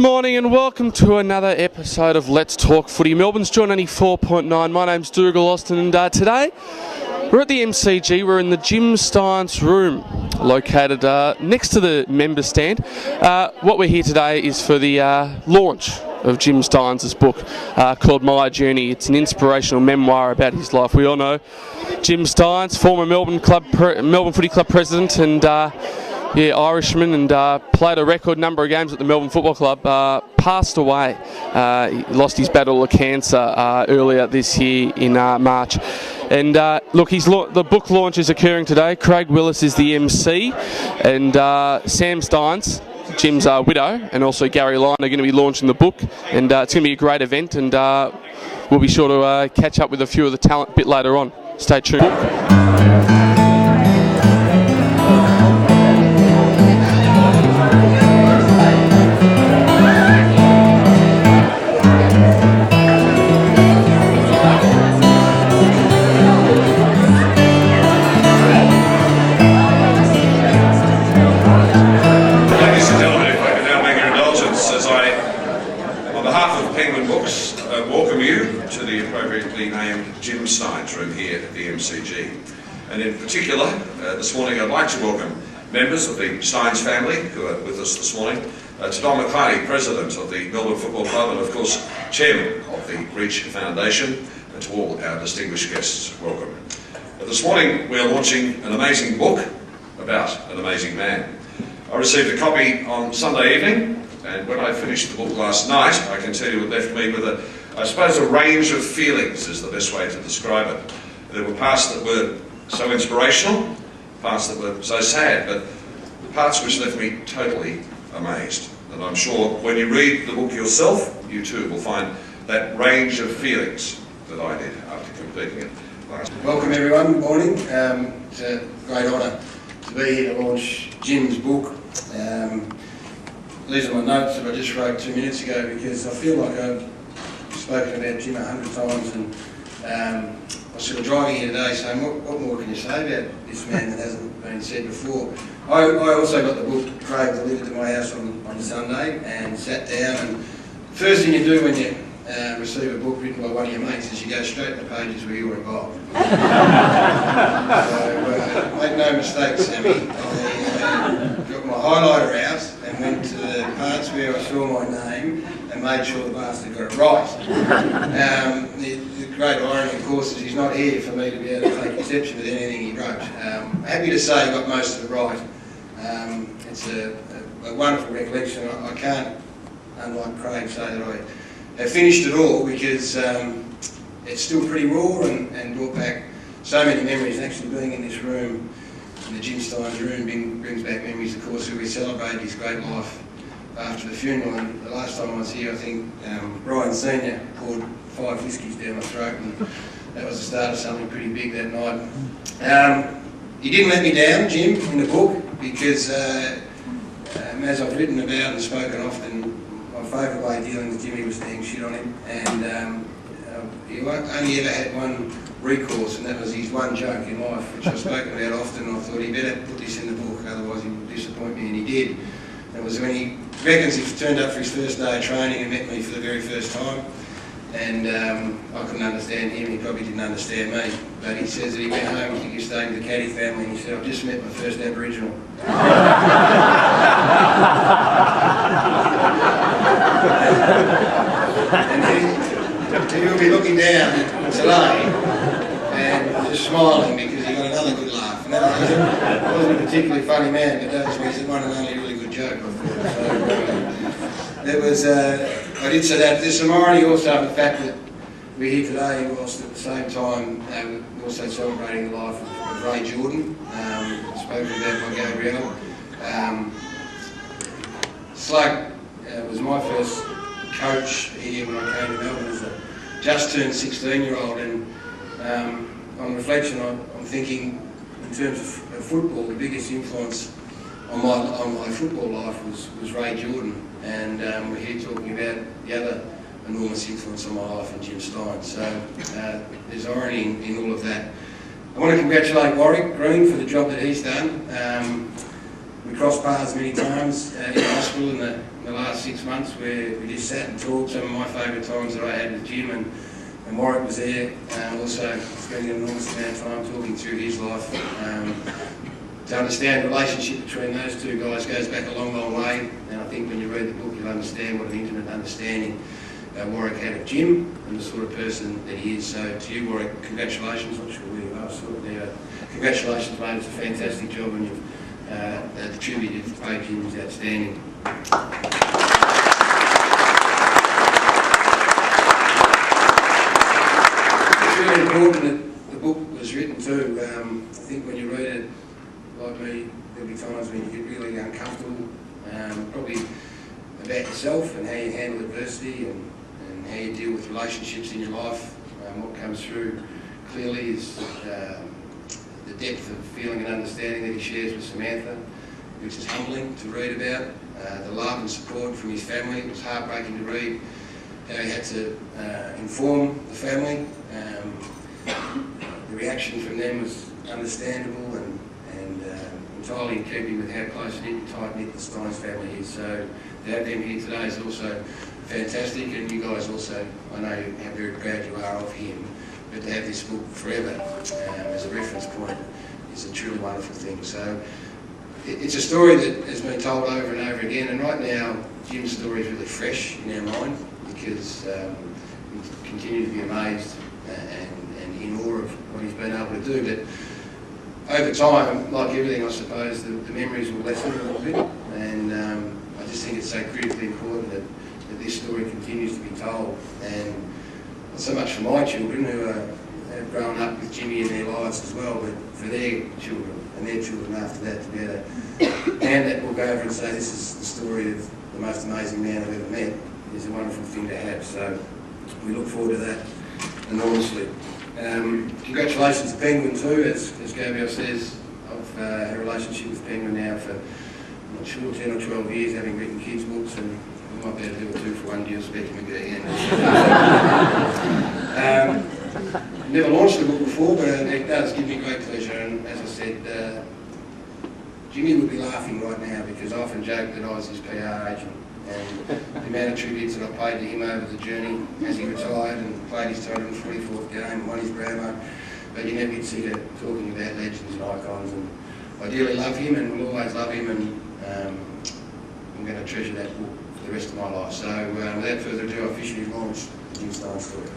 Morning and welcome to another episode of Let's Talk Footy. Melbourne's Joy 94.9. My name's Dougal Austin, and today we're at the MCG. We're in the Jim Stynes Room, located next to the member stand. What we're here today is for the launch of Jim Stynes' book called My Journey. It's an inspirational memoir about his life. We all know Jim Stynes, former Melbourne Footy Club president, and Irishman, and played a record number of games at the Melbourne Football Club. Passed away. He lost his battle of cancer earlier this year in March. And look, the book launch is occurring today. Craig Willis is the MC, and Sam Stynes, Jim's widow, and also Garry Lyon are going to be launching the book. And it's going to be a great event, and we'll be sure to catch up with a few of the talent a bit later on. Stay tuned. Jim Stynes Room here at the MCG. And in particular, this morning I'd like to welcome members of the Stynes family who are with us this morning, to Don McCarty, President of the Melbourne Football Club, and of course Chairman of the Reach Foundation, and to all our distinguished guests, welcome. This morning we are launching an amazing book about an amazing man. I received a copy on Sunday evening, and when I finished the book last night, I can tell you it left me with I suppose a range of feelings is the best way to describe it. There were parts that were so inspirational, parts that were so sad, but parts which left me totally amazed. And I'm sure when you read the book yourself, you too will find that range of feelings that I did after completing it. Welcome everyone, good morning. It's a great honour to be here to launch Jim's book. These are my notes that I just wrote 2 minutes ago, because I feel like I've spoken about Jim 100 times, and I was sort of driving here today saying, what more can you say about this man that hasn't been said before? I also got the book Craig delivered to my house on Sunday, and sat down, and the first thing you do when you receive a book written by one of your mates is you go straight to the pages where you're involved. So make no mistake, Sammy, I got my highlighter out and went to the parts where I saw my name and made sure the bastard got it right. The great irony, of course, is he's not here for me to be able to take exception with anything he wrote. Happy to say he got most of it right. It's a wonderful recollection. I can't, unlike Craig, say that I have finished it all, because it's still pretty raw and brought back so many memories. Actually being in this room, in the Jim Stynes Room, brings back memories, of course, where we celebrated his great life after the funeral. And the last time I was here, I think Brian Senior poured 5 whiskies down my throat, and that was the start of something pretty big that night. He didn't let me down, Jim, in the book, because as I've written about and spoken often, my favourite way of dealing with Jimmy was to hang shit on him, and he only ever had one recourse, and that was his one joke in life, which I've spoken about often. And I thought he better put this in the book, otherwise he would disappoint me, and he did. It was when he reckons he turned up for his first day of training and met me for the very first time, and I couldn't understand him, he probably didn't understand me, but he says that he went home, I think he was staying with the Caddy family, and he said, I've just met my first Aboriginal. And he will be looking down today and just smiling because he got another good laugh. And that wasn't a particularly funny man, but that was one and only really good joke, I thought. So, it was, I did say that. There's some irony also in the fact that we're here today, whilst at the same time we're also celebrating the life of Ray Jordan, spoken about by Gabrielle. Slug was my first coach here when I came to Melbourne as a just turned 16-year-old, and on reflection I'm thinking in terms of football, the biggest influence on my football life was Ray Jordan, and we're here talking about the other enormous influence on my life in Jim Stynes. So there's irony in all of that. I want to congratulate Warwick Green for the job that he's done. We crossed paths many times in the hospital in the last 6 months, where we just sat and talked. Some of my favourite times that I had with Jim, and Warwick was there, also spending an enormous amount of time talking through his life. To understand the relationship between those two guys goes back a long, long way, and I think when you read the book you'll understand what an intimate understanding Warwick had of Jim and the sort of person that he is. So to you, Warwick, congratulations. I'm not sure where you are, congratulations, mate. It's a fantastic job, and you've the tribute you've paid Jim is outstanding. It's really important that the book was written too. I think when you read it, like me, there'll be times when you get really uncomfortable, probably about yourself and how you handle adversity and how you deal with relationships in your life. What comes through clearly is the depth of feeling and understanding that he shares with Samantha, which is humbling to read about. The love and support from his family. It was heartbreaking to read how he had to inform the family. The reaction from them was understandable and entirely in keeping with how close-knit and tight-knit the Stynes family is. So to have them here today is also fantastic, and you guys also, I know how very proud you are of him, but to have this book forever as a reference point is a truly wonderful thing. So it's a story that has been told over and over again, and right now Jim's story is really fresh in our mind because we continue to be amazed and in awe of what he's been able to do. But over time, like everything, I suppose, the memories will lessen a little bit, and I just think it's so critically important that this story continues to be told, and not so much for my children who have grown up with Jimmy in their lives as well, but for their children and their children after that, to be able to hand that book over and say this is the story of the most amazing man I've ever met is a wonderful thing to have. So we look forward to that enormously. Congratulations to Penguin too, as Gabriel says. I've had a relationship with Penguin now for, I'm not sure, 10 or 12 years, having written kids' books, and we might be able to do a 2-for-1 deal, speaking with again. Never launched the book before, but it does give me great pleasure, and as I said, Jimmy would be laughing right now because I often joke that I was his PR agent, and the amount of tributes that I paid to him over the journey as he retired and played his 244th game, won his Bravo, but you never get sick of talking about legends and icons, and I dearly love him and will always love him, and I'm going to treasure that book for the rest of my life. So without further ado, I officially launch the Jim Stynes story.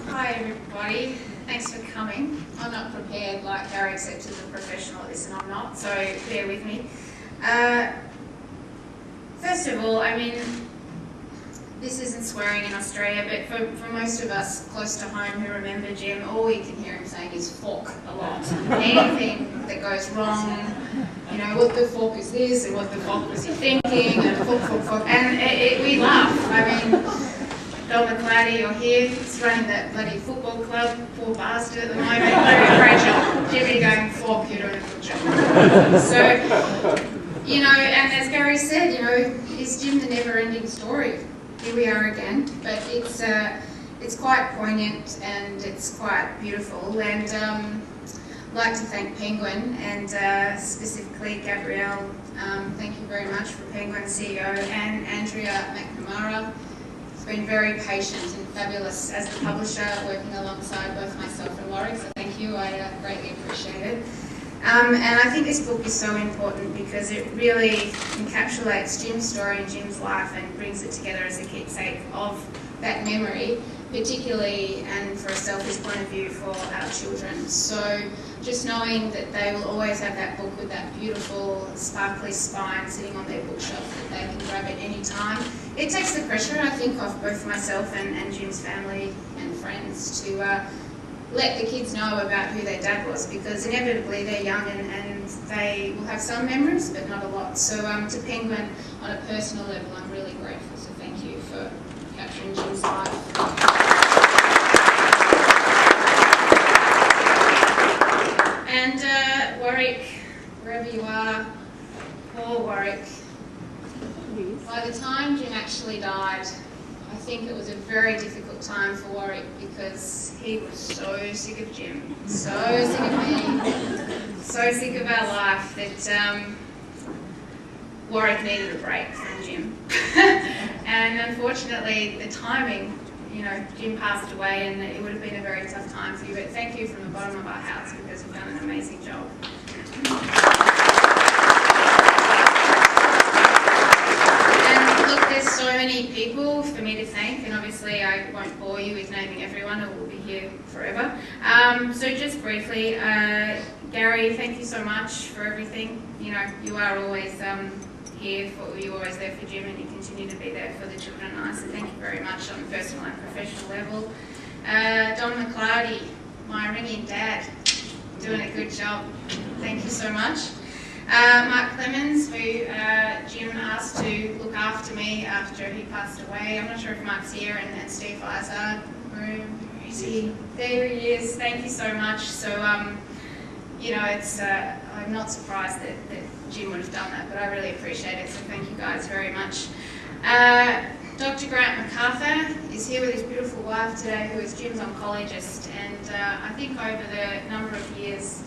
Hi everybody, thanks for coming. I'm not prepared like Garry, except as a professional at this, and I'm not, so bear with me. First of all, I mean, this isn't swearing in Australia, but for most of us close to home who remember Jim, all we can hear him saying is "fuck" a lot. Anything that goes wrong, you know, what the fuck is this, and what the fuck was he thinking, and fuck, and we laugh. I mean, Don McCloudy, you're here, he's running that bloody football club, poor bastard at the moment, doing a great job. Jimmy going, "Fuck, you're doing a good job." So, you know, and as Garry said, you know, is Jim the never-ending story? Here we are again, but it's quite poignant and it's quite beautiful, and I'd like to thank Penguin and specifically Gabrielle. Thank you very much for Penguin CEO, and Andrea McNamara. It's been very patient and fabulous as the publisher, working alongside both myself and Warwick, so thank you, I greatly appreciate it. And I think this book is so important because it really encapsulates Jim's story and Jim's life and brings it together as a keepsake of that memory, particularly and for a selfish point of view for our children. So just knowing that they will always have that book with that beautiful sparkly spine sitting on their bookshelf that they can grab at any time. It takes the pressure, I think, off both myself and Jim's family and friends to let the kids know about who their dad was, because inevitably they're young and they will have some memories but not a lot. So to Penguin, on a personal level, I'm really grateful, so thank you for capturing Jim's life. And Warwick, wherever you are, poor Warwick. By the time Jim actually died, I think it was a very difficult time for Warwick because he was so sick of Jim, so sick of me, so sick of our life that Warwick needed a break from Jim. And unfortunately, the timing, you know, Jim passed away and it would have been a very tough time for you, but thank you from the bottom of our hearts because you've done an amazing job. And look, there's so many people for me to thank, and obviously I won't bore you with naming everyone, or we'll be here forever. So just briefly, Garry, thank you so much for everything. You know, you are always you're always there for Jim, and you continue to be there for the children and I, so thank you very much on a personal and professional level. Don McClarty, my ringing dad, doing a good job. Thank you so much. Mark Clemens, who Jim asked to look after me after he passed away. I'm not sure if Mark's here, and Steve Izard, where is he? There he is. Thank you so much. So, you know, it's I'm not surprised that Jim would have done that, but I really appreciate it, so thank you guys very much. Dr. Grant MacArthur is here with his beautiful wife today, who is Jim's oncologist, and I think over the number of years,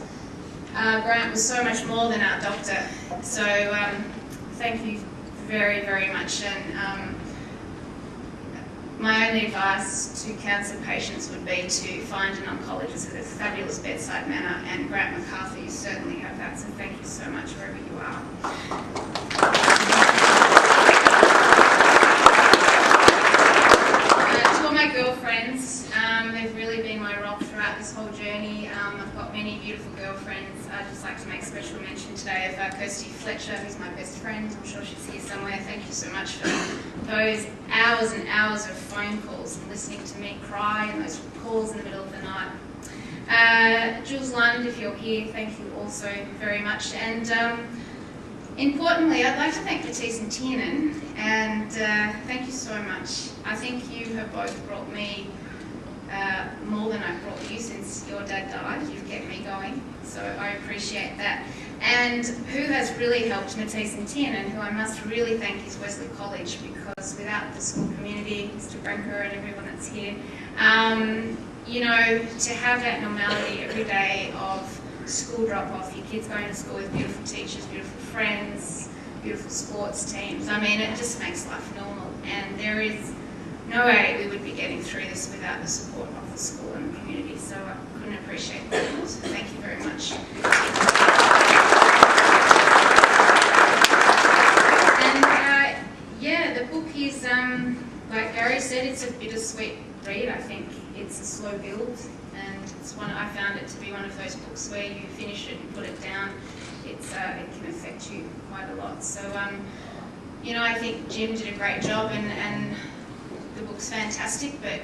Grant was so much more than our doctor, so thank you very, very much. And my only advice to cancer patients would be to find an oncologist with a fabulous bedside manner, and Grant MacArthur, you certainly have that, so thank you so much wherever you are. To all my girlfriends, they've really been my rock throughout this whole journey. I've got many beautiful girlfriends. I'd just like to make special mention today of Kirsty Fletcher, who's my best friend. I'm sure she's here somewhere. Thank you so much for those hours and hours of phone calls and listening to me cry and those calls in the middle of the night. Jules Lund, if you're here, thank you also very much. And importantly, I'd like to thank Matisse and Tiernan, and thank you so much. I think you have both brought me more than I've brought you since your dad died. You've kept me going, so I appreciate that. And who has really helped Matisse and Tiernan, who I must really thank, is Wesley College, because without the school community, Mr. Brenker and everyone that's here, you know, to have that normality every day of school drop-off, your kids going to school with beautiful teachers, beautiful friends, beautiful sports teams, I mean, it just makes life normal, and there is no way we would be getting through this without the support of the school and the community, so I couldn't appreciate that more, so thank you very much. And yeah, the book is, like Garry said, it's a bittersweet read. I think it's a slow build, and it's one, I found it to be one of those books where you finish it and put it down, it can affect you quite a lot. So, you know, I think Jim did a great job, and the book's fantastic, but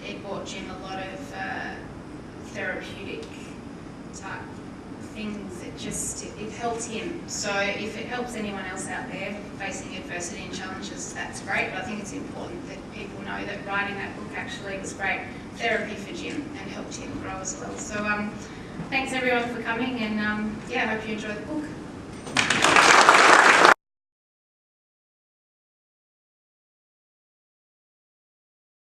it brought Jim a lot of therapeutic type things. It helped him. So if it helps anyone else out there facing adversity and challenges, that's great, but I think it's important that people know that writing that book actually was great therapy for Jim and helped him grow as well. So thanks everyone for coming, and yeah, I hope you enjoy the book.